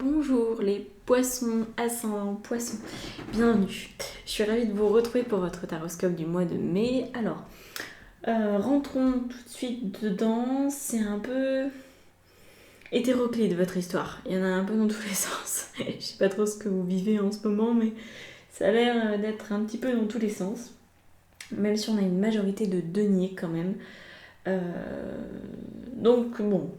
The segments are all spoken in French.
Bonjour les poissons, ascendant poissons, bienvenue. Je suis ravie de vous retrouver pour votre taroscope du mois de mai. Alors, rentrons tout de suite dedans. C'est un peu hétéroclite votre histoire. Il y en a un peu dans tous les sens. Je sais pas trop ce que vous vivez en ce moment, mais ça a l'air d'être un petit peu dans tous les sens. Même si on a une majorité de deniers quand même. Donc bon,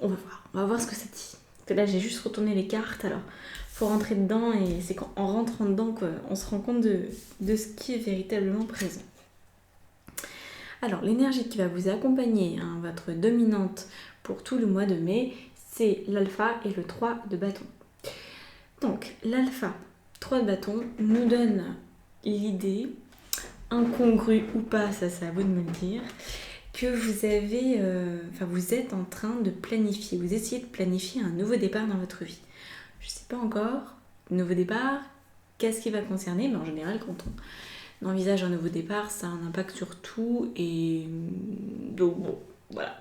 on va voir ce que ça dit. Parce que là j'ai juste retourné les cartes, alors faut rentrer dedans et c'est en rentrant dedans qu'on se rend compte de ce qui est véritablement présent. Alors l'énergie qui va vous accompagner, votre dominante pour tout le mois de mai, c'est l'alpha et le 3 de bâton. Donc l'alpha, 3 de bâton, nous donne l'idée, incongrue ou pas, ça c'est à vous de me le dire, que vous êtes en train de planifier, vous essayez de planifier un nouveau départ dans votre vie. Je ne sais pas encore, nouveau départ, qu'est-ce qui va concerner, mais en général quand on envisage un nouveau départ, ça a un impact sur tout, et donc bon, voilà.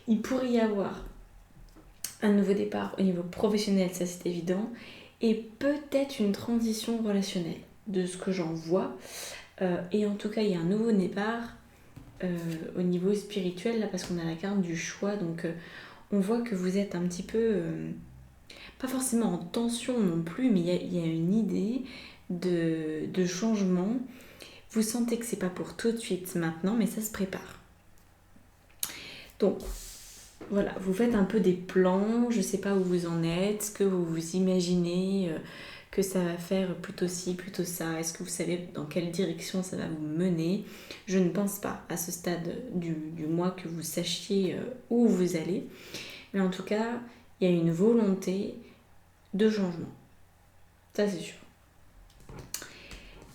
Il pourrait y avoir un nouveau départ au niveau professionnel, ça c'est évident, et peut-être une transition relationnelle, de ce que j'en vois, et en tout cas il y a un nouveau départ au niveau spirituel, là, parce qu'on a la carte du choix, donc on voit que vous êtes un petit peu, pas forcément en tension non plus, mais il y a une idée de changement. Vous sentez que c'est pas pour tout de suite maintenant, mais ça se prépare. Donc voilà, vous faites un peu des plans, je sais pas où vous en êtes, ce que vous vous imaginez que ça va faire plutôt ci, plutôt ça, est-ce que vous savez dans quelle direction ça va vous mener. Je ne pense pas à ce stade du mois que vous sachiez où vous allez, mais en tout cas, il y a une volonté de changement. Ça c'est sûr.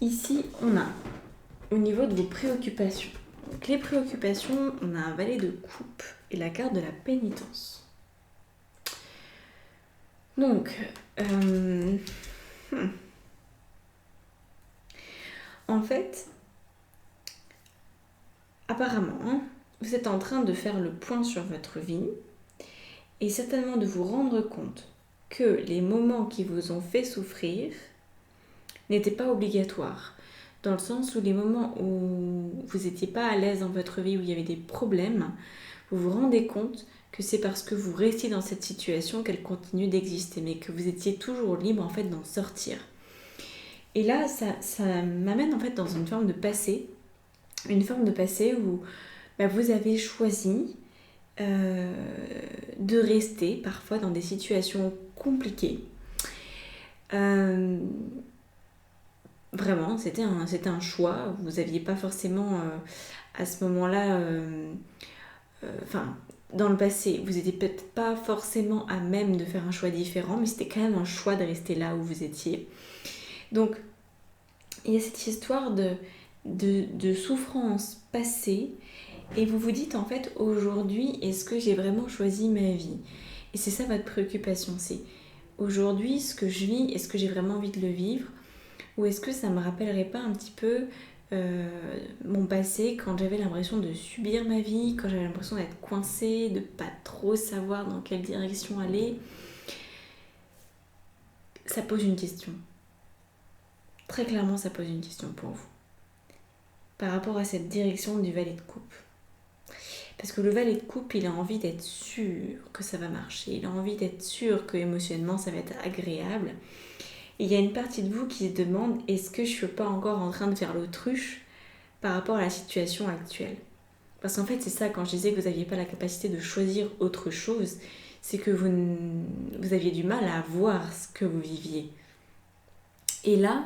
Ici, on a au niveau de vos préoccupations. Donc les préoccupations, on a un valet de coupe et la carte de la pénitence. Donc, en fait, apparemment, vous êtes en train de faire le point sur votre vie et certainement de vous rendre compte que les moments qui vous ont fait souffrir n'étaient pas obligatoires. Dans le sens où les moments où vous n'étiez pas à l'aise dans votre vie, où il y avait des problèmes, vous vous rendez compte que c'est parce que vous restiez dans cette situation qu'elle continue d'exister, mais que vous étiez toujours libre en fait d'en sortir. Et là, ça m'amène en fait dans une forme de passé où vous avez choisi de rester parfois dans des situations compliquées. Vraiment, c'était un choix. Vous n'aviez pas forcément à ce moment-là, dans le passé, vous n'étiez peut-être pas forcément à même de faire un choix différent, mais c'était quand même un choix de rester là où vous étiez. Donc, il y a cette histoire de souffrance passée, et vous vous dites en fait, aujourd'hui, est-ce que j'ai vraiment choisi ma vie ? Et c'est ça votre préoccupation, c'est aujourd'hui, ce que je vis, est-ce que j'ai vraiment envie de le vivre ? Ou est-ce que ça me rappellerait pas un petit peu mon passé, quand j'avais l'impression de subir ma vie, quand j'avais l'impression d'être coincée, de pas trop savoir dans quelle direction aller ? Ça pose une question. Très clairement, ça pose une question pour vous. Par rapport à cette direction du valet de coupe. Parce que le valet de coupe, il a envie d'être sûr que ça va marcher. Il a envie d'être sûr que émotionnellement, ça va être agréable. Et il y a une partie de vous qui se demande, est-ce que je suis pas encore en train de faire l'autruche par rapport à la situation actuelle ? Parce qu'en fait, c'est ça, quand je disais que vous n'aviez pas la capacité de choisir autre chose, c'est que vous aviez du mal à voir ce que vous viviez. Et là,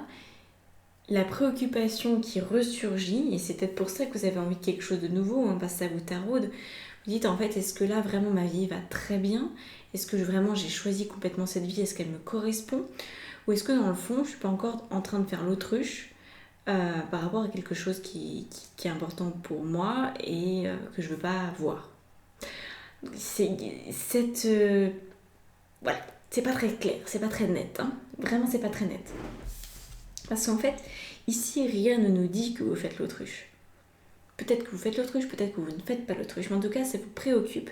la préoccupation qui ressurgit, et c'est peut-être pour ça que vous avez envie de quelque chose de nouveau, parce que ça vous taraude, vous dites en fait, est-ce que là vraiment ma vie va très bien ? Est-ce que vraiment j'ai choisi complètement cette vie ? Est-ce qu'elle me correspond ? Ou est-ce que dans le fond, je ne suis pas encore en train de faire l'autruche par rapport à quelque chose qui est important pour moi et que je ne veux pas voir. Voilà, c'est pas très clair, c'est pas très net. Vraiment, c'est pas très net. Parce qu'en fait, ici, rien ne nous dit que vous faites l'autruche. Peut-être que vous faites l'autruche, peut-être que vous ne faites pas l'autruche. Mais en tout cas, ça vous préoccupe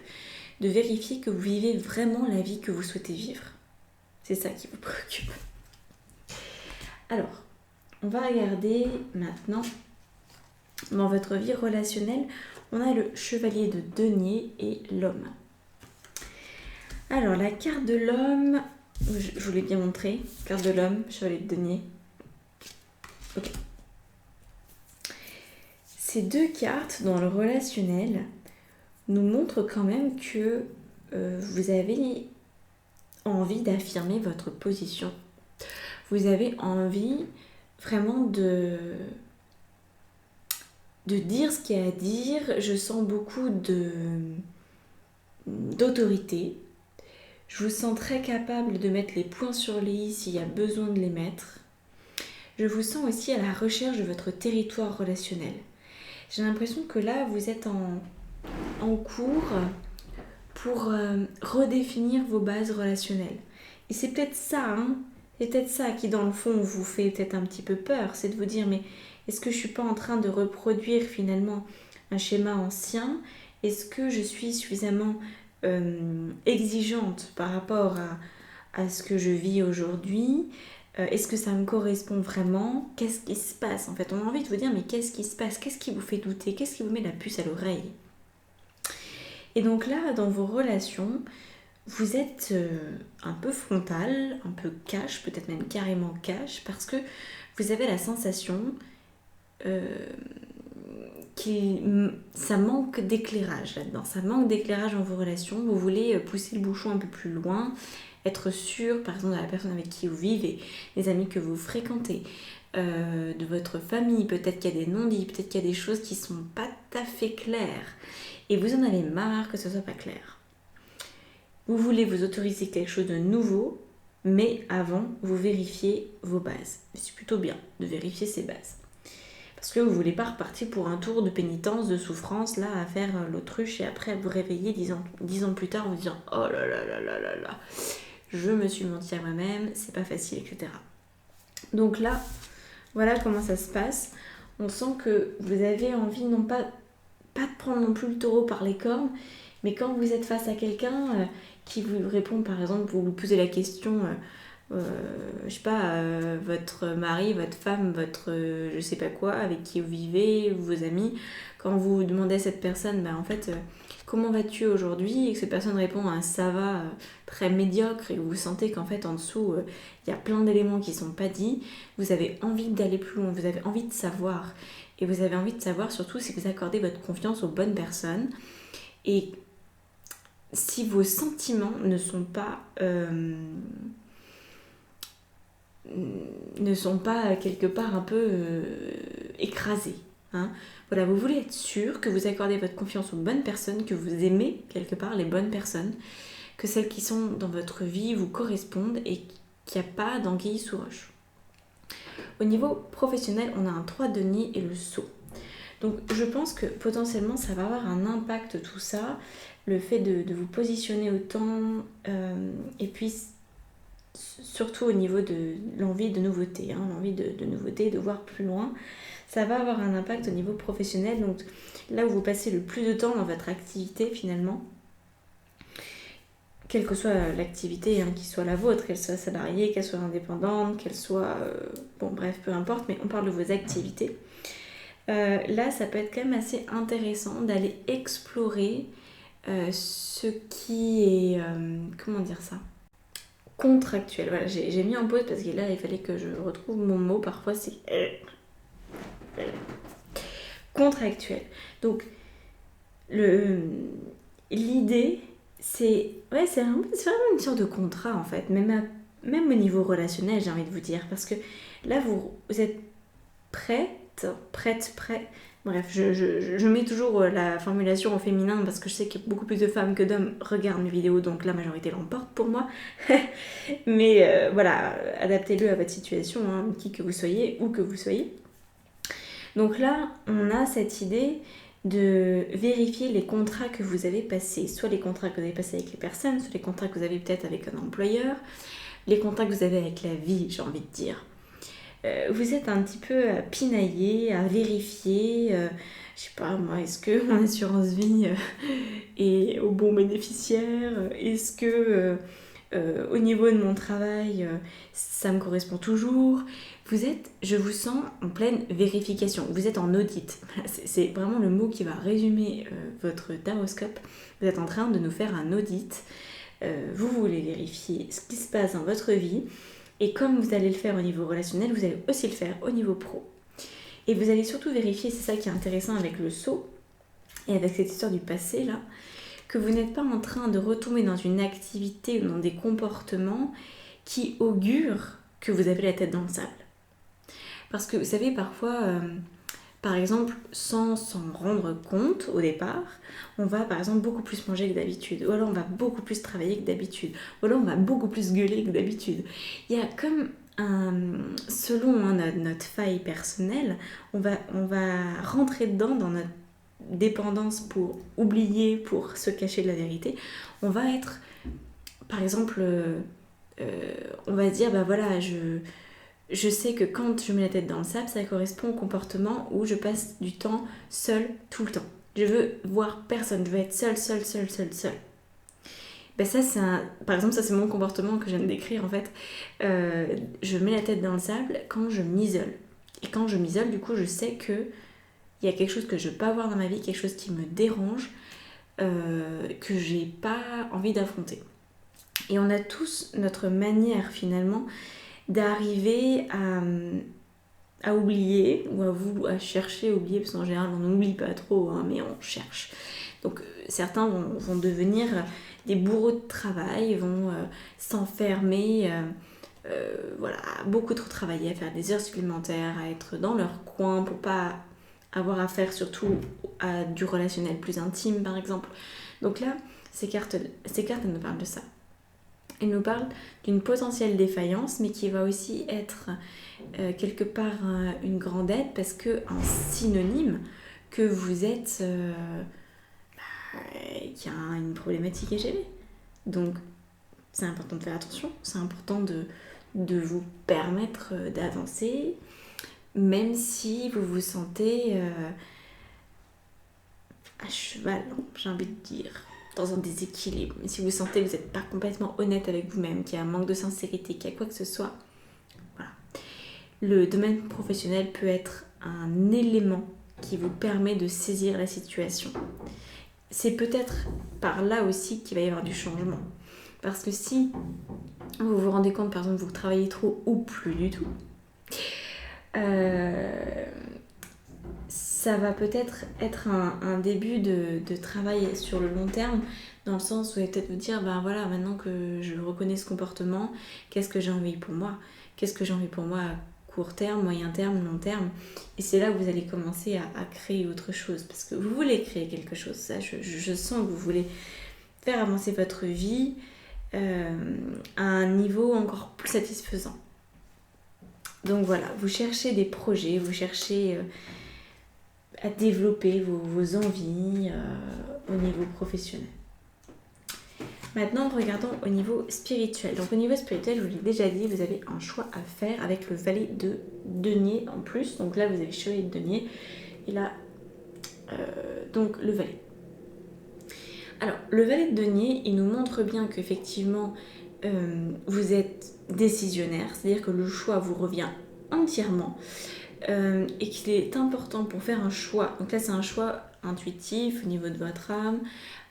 de vérifier que vous vivez vraiment la vie que vous souhaitez vivre. C'est ça qui vous préoccupe. Alors, on va regarder maintenant dans votre vie relationnelle. On a le chevalier de denier et l'homme. Alors, la carte de l'homme, je vous l'ai bien montré. Carte de l'homme, chevalier de denier. Ok. Ces deux cartes dans le relationnel nous montrent quand même que vous avez envie d'affirmer votre position. Vous avez envie vraiment de dire ce qu'il y a à dire. Je sens beaucoup d'autorité. Je vous sens très capable de mettre les points sur les i s'il y a besoin de les mettre. Je vous sens aussi à la recherche de votre territoire relationnel. J'ai l'impression que là, vous êtes en cours pour redéfinir vos bases relationnelles. Et c'est peut-être ça, c'est peut-être ça qui, dans le fond, vous fait peut-être un petit peu peur. C'est de vous dire, mais est-ce que je ne suis pas en train de reproduire finalement un schéma ancien? Est-ce que je suis suffisamment exigeante par rapport à ce que je vis aujourd'hui? Est-ce que ça me correspond vraiment? Qu'est-ce qui se passe? En fait, on a envie de vous dire, mais qu'est-ce qui se passe? Qu'est-ce qui vous fait douter? Qu'est-ce qui vous met la puce à l'oreille? Et donc là, dans vos relations, vous êtes un peu frontal, un peu cash, peut-être même carrément cash, parce que vous avez la sensation ça manque d'éclairage là-dedans. Ça manque d'éclairage dans vos relations. Vous voulez pousser le bouchon un peu plus loin, être sûr, par exemple, de la personne avec qui vous vivez, des amis que vous fréquentez, de votre famille. Peut-être qu'il y a des non-dits, peut-être qu'il y a des choses qui ne sont pas tout à fait claires. Et vous en avez marre que ce soit pas clair. Vous voulez vous autoriser quelque chose de nouveau, mais avant, vous vérifiez vos bases. C'est plutôt bien de vérifier ses bases. Parce que vous ne voulez pas repartir pour un tour de pénitence, de souffrance, là, à faire l'autruche et après vous réveiller 10 ans plus tard en vous disant « Oh là là là là là là, je me suis menti à moi-même, c'est pas facile, etc. » Donc là, voilà comment ça se passe. On sent que vous avez envie, non pas de prendre non plus le taureau par les cornes, mais quand vous êtes face à quelqu'un qui vous répond, par exemple, vous vous posez la question... je sais pas, votre mari, votre femme, votre je sais pas quoi, avec qui vous vivez, vos amis, quand vous demandez à cette personne, en fait, comment vas-tu aujourd'hui, et que cette personne répond à un ça va très médiocre, et vous sentez qu'en fait en dessous, il y a plein d'éléments qui sont pas dits, vous avez envie d'aller plus loin, vous avez envie de savoir, et vous avez envie de savoir surtout si vous accordez votre confiance aux bonnes personnes, et si vos sentiments ne sont pas quelque part un peu écrasés. Voilà, vous voulez être sûr que vous accordez votre confiance aux bonnes personnes, que vous aimez quelque part les bonnes personnes, que celles qui sont dans votre vie vous correspondent et qu'il n'y a pas d'anguille sous roche. Au niveau professionnel, on a un 3 de denier et le sceau. Donc je pense que potentiellement ça va avoir un impact tout ça, le fait de vous positionner autant et puis surtout au niveau de l'envie de nouveauté, l'envie de nouveauté, de voir plus loin, ça va avoir un impact au niveau professionnel. Donc là où vous passez le plus de temps dans votre activité finalement, quelle que soit l'activité, qui soit la vôtre, qu'elle soit salariée, qu'elle soit indépendante, qu'elle soit... bref, peu importe, mais on parle de vos activités. Là, ça peut être quand même assez intéressant d'aller explorer ce qui est... comment dire ça ? Contractuel. Voilà, j'ai mis en pause parce que là, il fallait que je retrouve mon mot. Parfois, c'est... contractuel. Donc, l'idée... c'est vraiment une sorte de contrat en fait, même au niveau relationnel, j'ai envie de vous dire, parce que là vous êtes prête, bref, je mets toujours la formulation au féminin parce que je sais qu'il y a beaucoup plus de femmes que d'hommes regardent mes vidéos, donc la majorité l'emporte pour moi, mais voilà, adaptez-le à votre situation, qui que vous soyez, où que vous soyez. Donc là, on a cette idée de vérifier les contrats que vous avez passés, soit les contrats que vous avez passés avec les personnes, soit les contrats que vous avez peut-être avec un employeur, les contrats que vous avez avec la vie, j'ai envie de dire. Vous êtes un petit peu à pinailler, à vérifier, je sais pas moi, est-ce que mon assurance vie est au bon bénéficiaire, est-ce que au niveau de mon travail, ça me correspond toujours. Je vous sens en pleine vérification, vous êtes en audit. C'est vraiment le mot qui va résumer votre taroscope. Vous êtes en train de nous faire un audit. Vous voulez vérifier ce qui se passe dans votre vie. Et comme vous allez le faire au niveau relationnel, vous allez aussi le faire au niveau pro. Et vous allez surtout vérifier, c'est ça qui est intéressant avec le sceau, et avec cette histoire du passé là, que vous n'êtes pas en train de retomber dans une activité ou dans des comportements qui augurent que vous avez la tête dans le sable. Parce que vous savez, parfois, par exemple, sans s'en rendre compte au départ, on va par exemple beaucoup plus manger que d'habitude, ou alors on va beaucoup plus travailler que d'habitude, ou alors on va beaucoup plus gueuler que d'habitude. Il y a comme selon notre faille personnelle, on va rentrer dedans dans notre dépendance pour oublier, pour se cacher de la vérité. On va être, par exemple, on va se dire, bah voilà, je sais que quand je mets la tête dans le sable, ça correspond au comportement où je passe du temps seule tout le temps. Je veux voir personne, je veux être seule. Ben ça, par exemple, ça c'est mon comportement que je viens de décrire en fait. Je mets la tête dans le sable quand je m'isole. Et quand je m'isole, du coup, je sais que il y a quelque chose que je veux pas avoir dans ma vie, quelque chose qui me dérange, que j'ai pas envie d'affronter. Et on a tous notre manière finalement d'arriver à oublier, ou à chercher à oublier, parce qu'en général on n'oublie pas trop, hein, mais on cherche. Donc certains vont devenir des bourreaux de travail, vont s'enfermer, voilà, beaucoup trop travailler, à faire des heures supplémentaires, à être dans leur coin pour pas avoir affaire surtout à du relationnel plus intime par exemple. Donc là, ces cartes elles nous parlent de ça. Elles nous parlent d'une potentielle défaillance, mais qui va aussi être quelque part une grande aide, parce que un synonyme que vous êtes qu'il y a une problématique à gérer. Donc c'est important de faire attention, c'est important de vous permettre d'avancer, même si vous vous sentez à cheval, j'ai envie de dire, dans un déséquilibre. Mais si vous sentez que vous n'êtes pas complètement honnête avec vous-même, qu'il y a un manque de sincérité, qu'il y a quoi que ce soit, voilà. Le domaine professionnel peut être un élément qui vous permet de saisir la situation. C'est peut-être par là aussi qu'il va y avoir du changement. Parce que si vous vous rendez compte, par exemple, vous travaillez trop ou plus du tout, ça va peut-être être un début de travail sur le long terme, dans le sens où vous allez peut-être vous dire, ben voilà, maintenant que je reconnais ce comportement, qu'est-ce que j'ai envie pour moi ? Qu'est-ce que j'ai envie pour moi à court terme, moyen terme, long terme ? Et c'est là que vous allez commencer à créer autre chose, parce que vous voulez créer quelque chose, ça, je sens que vous voulez faire avancer votre vie à un niveau encore plus satisfaisant. Donc voilà, vous cherchez des projets, vous cherchez à développer vos envies au niveau professionnel. Maintenant, regardons au niveau spirituel. Donc au niveau spirituel, je vous l'ai déjà dit, vous avez un choix à faire avec le valet de denier en plus. Donc là, vous avez chevalier de denier. Et là, donc le valet. Alors, le valet de denier, il nous montre bien qu'effectivement, vous êtes décisionnaire. C'est-à-dire que le choix vous revient entièrement. Et qu'il est important pour faire un choix. Donc là, c'est un choix intuitif au niveau de votre âme,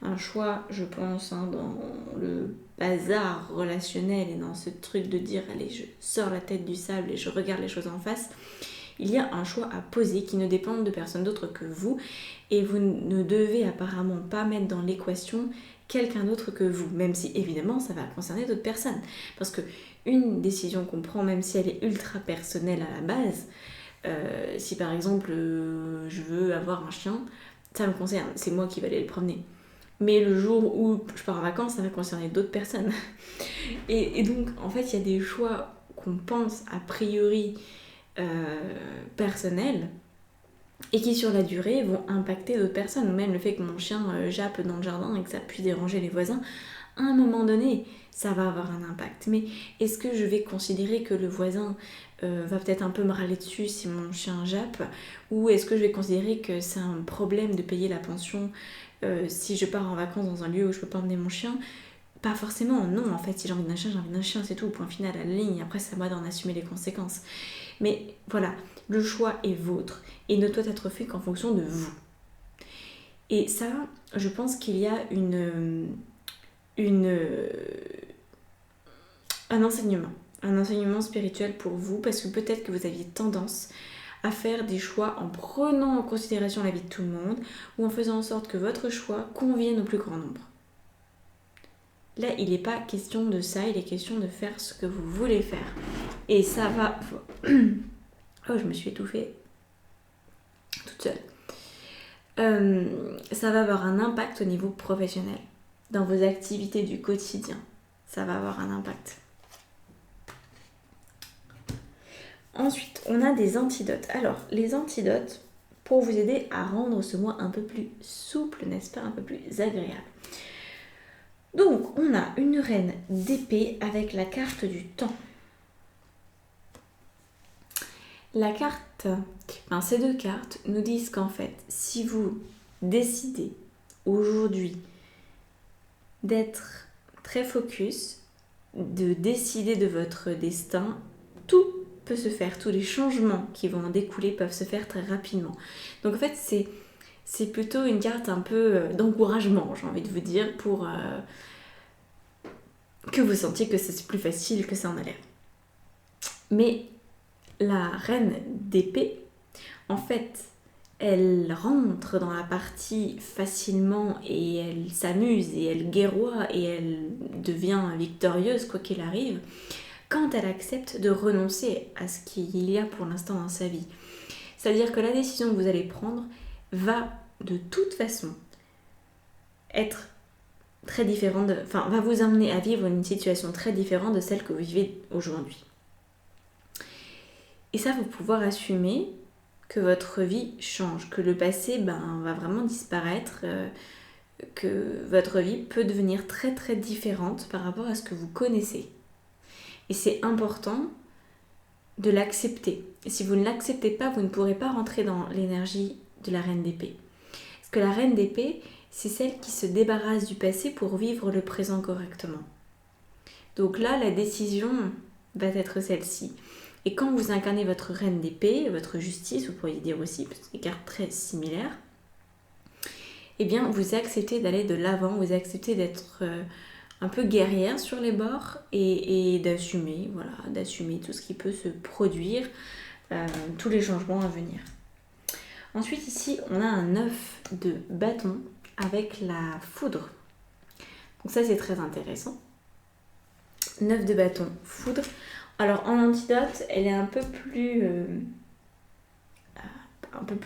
un choix, je pense, dans le bazar relationnel et dans ce truc de dire allez, je sors la tête du sable et je regarde les choses en face. Il y a un choix à poser qui ne dépend de personne d'autre que vous, et vous ne devez apparemment pas mettre dans l'équation quelqu'un d'autre que vous, même si évidemment ça va concerner d'autres personnes, parce que une décision qu'on prend, même si elle est ultra personnelle à la base, si par exemple je veux avoir un chien, ça me concerne, c'est moi qui vais aller le promener. Mais le jour où je pars en vacances, ça va concerner d'autres personnes. Et donc, en fait, il y a des choix qu'on pense a priori personnels et qui, sur la durée, vont impacter d'autres personnes. Même le fait que mon chien jappe dans le jardin et que ça puisse déranger les voisins, à un moment donné, ça va avoir un impact. Mais est-ce que je vais considérer que le voisin va peut-être un peu me râler dessus si mon chien jappe, ou est-ce que je vais considérer que c'est un problème de payer la pension si je pars en vacances dans un lieu où je peux pas emmener mon chien? pas forcément, non, en fait, si j'ai envie d'un chien, j'ai envie d'un chien, c'est tout, point final, à la ligne. Après, c'est à moi d'en assumer les conséquences. Mais voilà, le choix est vôtre et ne doit être fait qu'en fonction de vous. Et ça, je pense qu'il y a un enseignement spirituel pour vous, parce que peut-être que vous aviez tendance à faire des choix en prenant en considération la vie de tout le monde ou en faisant en sorte que votre choix convienne au plus grand nombre. Là, il n'est pas question de ça, il est question de faire ce que vous voulez faire. Et ça va... Oh, je me suis étouffée toute seule. Ça va avoir un impact au niveau professionnel, dans vos activités du quotidien. Ça va avoir un impact. Ensuite, on a des antidotes. Alors, les antidotes, pour vous aider à rendre ce mois un peu plus souple, n'est-ce pas, un peu plus agréable. Donc, on a une reine d'épée avec la carte du temps. La carte, ces deux cartes nous disent qu'en fait, si vous décidez aujourd'hui d'être très focus, de décider de votre destin, tout peut se faire, tous les changements qui vont en découler peuvent se faire très rapidement. Donc en fait, c'est plutôt une carte un peu d'encouragement, j'ai envie de vous dire, pour que vous sentiez que c'est plus facile que ça en a l'air. Mais la reine d'épée, en fait, elle rentre dans la partie facilement et elle s'amuse et elle guerroie et elle devient victorieuse quoi qu'il arrive quand elle accepte de renoncer à ce qu'il y a pour l'instant dans sa vie. C'est-à-dire que la décision que vous allez prendre va de toute façon être très différente, va vous amener à vivre une situation très différente de celle que vous vivez aujourd'hui. Et ça, vous pouvoir assumer que votre vie change, que le passé va vraiment disparaître, que votre vie peut devenir très très différente par rapport à ce que vous connaissez. Et c'est important de l'accepter. Et si vous ne l'acceptez pas, vous ne pourrez pas rentrer dans l'énergie de la reine d'épée. Parce que la reine d'épée, c'est celle qui se débarrasse du passé pour vivre le présent correctement. Donc là, la décision va être celle-ci. Et quand vous incarnez votre reine d'épée, votre justice, vous pourriez dire aussi, parce que c'est des cartes très similaires, eh bien, vous acceptez d'aller de l'avant, vous acceptez d'être un peu guerrière sur les bords et d'assumer, d'assumer tout ce qui peut se produire, tous les changements à venir. Ensuite, ici, on a un 9 de bâton avec la foudre. Donc ça, c'est très intéressant. 9 de bâton, foudre. Alors, en antidote, elle est un peu plus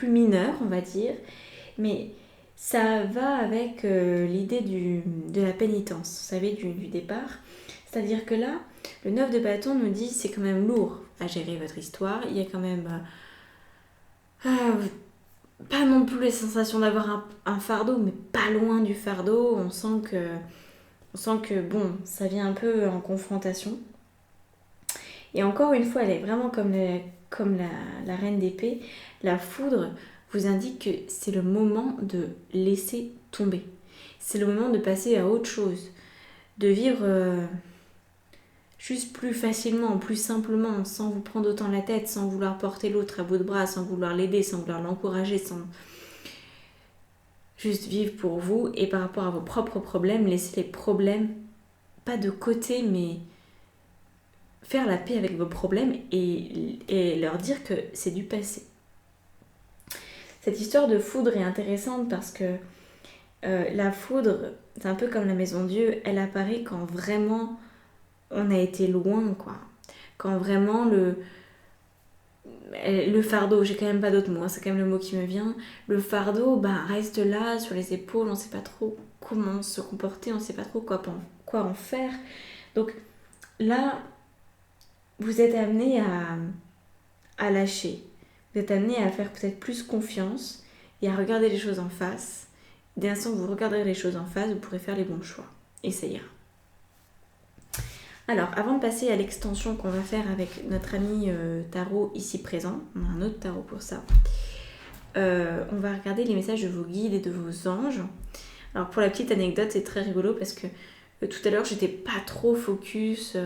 mineure, on va dire. Mais ça va avec l'idée de la pénitence, vous savez, du départ. C'est-à-dire que là, le 9 de bâton nous dit c'est quand même lourd à gérer votre histoire. Il y a quand même pas non plus les sensations d'avoir un fardeau, mais pas loin du fardeau. On sent que bon, ça vient un peu en confrontation. Et encore une fois, elle est vraiment comme la reine d'épée. La foudre vous indique que c'est le moment de laisser tomber. C'est le moment de passer à autre chose. De vivre juste plus facilement, plus simplement, sans vous prendre autant la tête, sans vouloir porter l'autre à bout de bras, sans vouloir l'aider, sans vouloir l'encourager, sans juste vivre pour vous. Et par rapport à vos propres problèmes, laisser les problèmes, pas de côté, mais faire la paix avec vos problèmes et leur dire que c'est du passé. Cette histoire de foudre est intéressante parce que la foudre, c'est un peu comme la maison Dieu, elle apparaît quand vraiment on a été loin, quoi. Quand vraiment le fardeau, j'ai quand même pas d'autre mot, hein, c'est quand même le mot qui me vient, le fardeau reste là sur les épaules, on sait pas trop comment se comporter, on sait pas trop quoi en faire. Donc là, vous êtes amené à lâcher. Vous êtes amené à faire peut-être plus confiance et à regarder les choses en face. Dès l'instant que vous regarderez les choses en face, vous pourrez faire les bons choix. Et ça ira. Alors, avant de passer à l'extension qu'on va faire avec notre ami tarot ici présent, on a un autre tarot pour ça, on va regarder les messages de vos guides et de vos anges. Alors, pour la petite anecdote, c'est très rigolo parce que Tout à l'heure, j'étais pas trop focus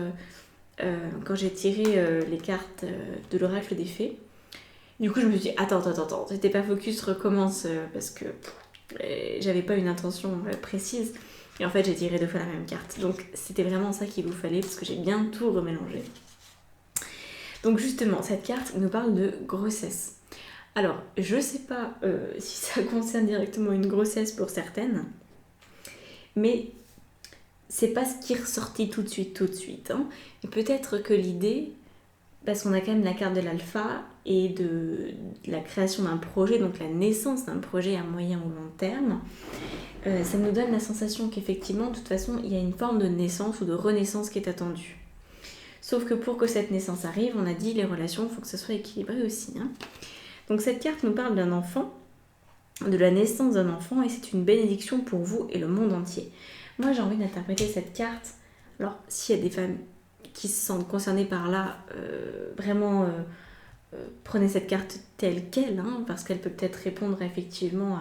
quand j'ai tiré les cartes de l'oracle des fées. Du coup, je me suis dit, attends, t'étais pas focus, recommence, parce que j'avais pas une intention précise. Et en fait, j'ai tiré 2 fois la même carte. Donc, c'était vraiment ça qu'il vous fallait, parce que j'ai bien tout remélangé. Donc, justement, cette carte nous parle de grossesse. Alors, je sais pas si ça concerne directement une grossesse pour certaines, mais c'est pas ce qui est ressorti tout de suite. Hein. Et peut-être que l'idée, parce qu'on a quand même la carte de l'alpha et de la création d'un projet, donc la naissance d'un projet à moyen ou long terme, ça nous donne la sensation qu'effectivement, de toute façon, il y a une forme de naissance ou de renaissance qui est attendue. Sauf que pour que cette naissance arrive, on a dit les relations, il faut que ce soit équilibré aussi. Hein. Donc cette carte nous parle d'un enfant, de la naissance d'un enfant, et c'est une bénédiction pour vous et le monde entier. Moi, j'ai envie d'interpréter cette carte. Alors, s'il y a des femmes qui se sentent concernées par là, vraiment, prenez cette carte telle qu'elle, hein, parce qu'elle peut peut-être répondre effectivement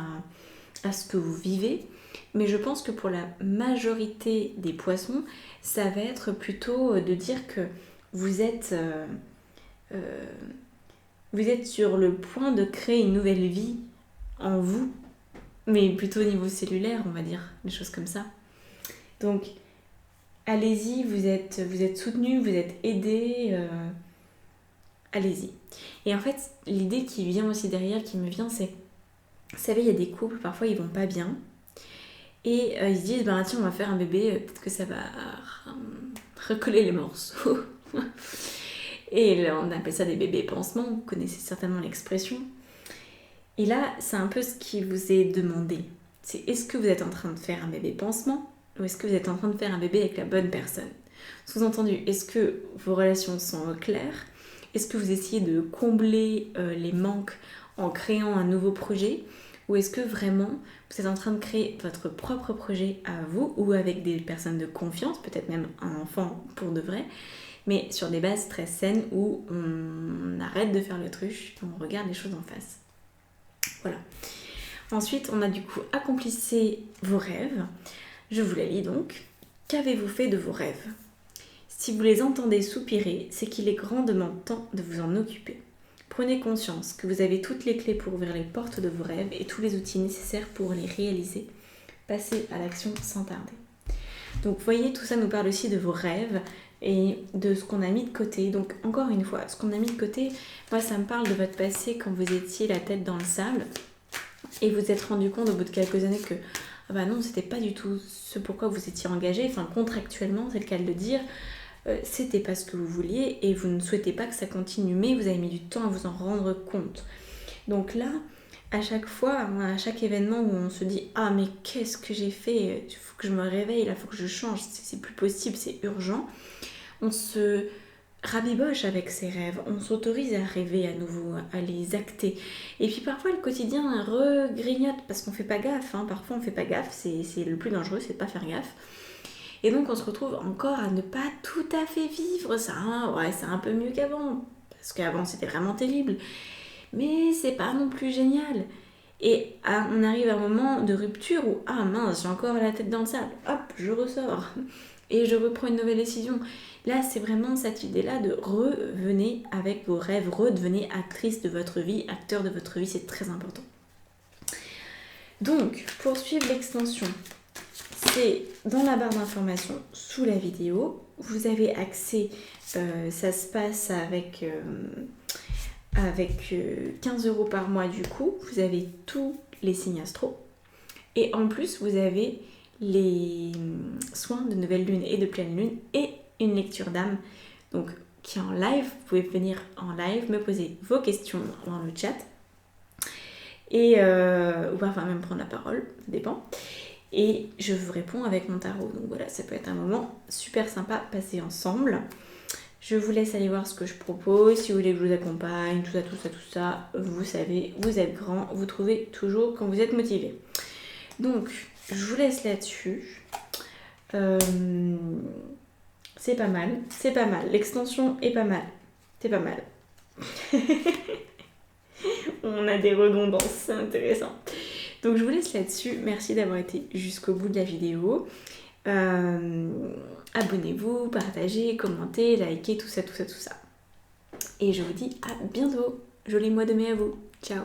à ce que vous vivez. Mais je pense que pour la majorité des poissons, ça va être plutôt de dire que vous êtes sur le point de créer une nouvelle vie en vous, mais plutôt au niveau cellulaire, on va dire, des choses comme ça. Donc, allez-y, vous êtes soutenu, vous êtes aidé, allez-y. Et en fait, l'idée qui vient aussi derrière, qui me vient, c'est, vous savez, il y a des couples, parfois ils vont pas bien, et ils se disent, tiens, on va faire un bébé, peut-être que ça va recoller les morceaux. Et là, on appelle ça des bébés pansements, vous connaissez certainement l'expression. Et là, c'est un peu ce qui vous est demandé. C'est, est-ce que vous êtes en train de faire un bébé pansement ou est-ce que vous êtes en train de faire un bébé avec la bonne personne? Sous-entendu, est-ce que vos relations sont claires? Est-ce que vous essayez de combler les manques en créant un nouveau projet? Ou est-ce que vraiment vous êtes en train de créer votre propre projet à vous ou avec des personnes de confiance, peut-être même un enfant pour de vrai, mais sur des bases très saines où on arrête de faire l'autruche et on regarde les choses en face. Voilà. Ensuite, on a du coup accomplissez vos rêves. Je vous la lis donc. Qu'avez-vous fait de vos rêves? Si vous les entendez soupirer, c'est qu'il est grandement temps de vous en occuper. Prenez conscience que vous avez toutes les clés pour ouvrir les portes de vos rêves et tous les outils nécessaires pour les réaliser. Passez à l'action sans tarder. Donc vous voyez, tout ça nous parle aussi de vos rêves et de ce qu'on a mis de côté. Donc encore une fois, ce qu'on a mis de côté, moi ça me parle de votre passé quand vous étiez la tête dans le sable et vous êtes rendu compte au bout de quelques années que non, c'était pas du tout ce pourquoi vous étiez engagé, enfin contractuellement, c'est le cas de le dire, c'était pas ce que vous vouliez et vous ne souhaitez pas que ça continue, mais vous avez mis du temps à vous en rendre compte. Donc là, à chaque fois, à chaque événement où on se dit « Ah mais qu'est-ce que j'ai fait? Il faut que je me réveille, il faut que je change, c'est plus possible, c'est urgent », on se rabiboche avec ses rêves, on s'autorise à rêver à nouveau, à les acter. Et puis parfois le quotidien regrignote parce qu'on fait pas gaffe, hein. Parfois on fait pas gaffe, c'est le plus dangereux, c'est de pas faire gaffe. Et donc on se retrouve encore à ne pas tout à fait vivre ça, hein. Ouais, c'est un peu mieux qu'avant, parce qu'avant c'était vraiment terrible, mais c'est pas non plus génial. Et on arrive à un moment de rupture où, ah mince, j'ai encore la tête dans le sable, hop, je ressors, et je reprends une nouvelle décision. Là, c'est vraiment cette idée-là de revenez avec vos rêves, redevenez actrice de votre vie, acteur de votre vie, c'est très important. Donc, pour suivre l'extension, c'est dans la barre d'information sous la vidéo. Vous avez accès, ça se passe avec 15 € par mois du coup. Vous avez tous les signes astro. Et en plus, vous avez les soins de nouvelle lune et de pleine lune et une lecture d'âme, donc qui est en live. Vous pouvez venir en live, me poser vos questions dans le chat et ou parfois même prendre la parole, ça dépend. Et je vous réponds avec mon tarot. Donc voilà, ça peut être un moment super sympa passé ensemble. Je vous laisse aller voir ce que je propose. Si vous voulez que je vous accompagne, tout ça, vous savez, vous êtes grand, vous trouvez toujours quand vous êtes motivé. Donc, je vous laisse là-dessus. C'est pas mal. L'extension est pas mal. C'est pas mal. On a des redondances, c'est intéressant. Donc je vous laisse là-dessus. Merci d'avoir été jusqu'au bout de la vidéo. Abonnez-vous, partagez, commentez, likez, tout ça. Et je vous dis à bientôt. Joli mois de mai à vous. Ciao.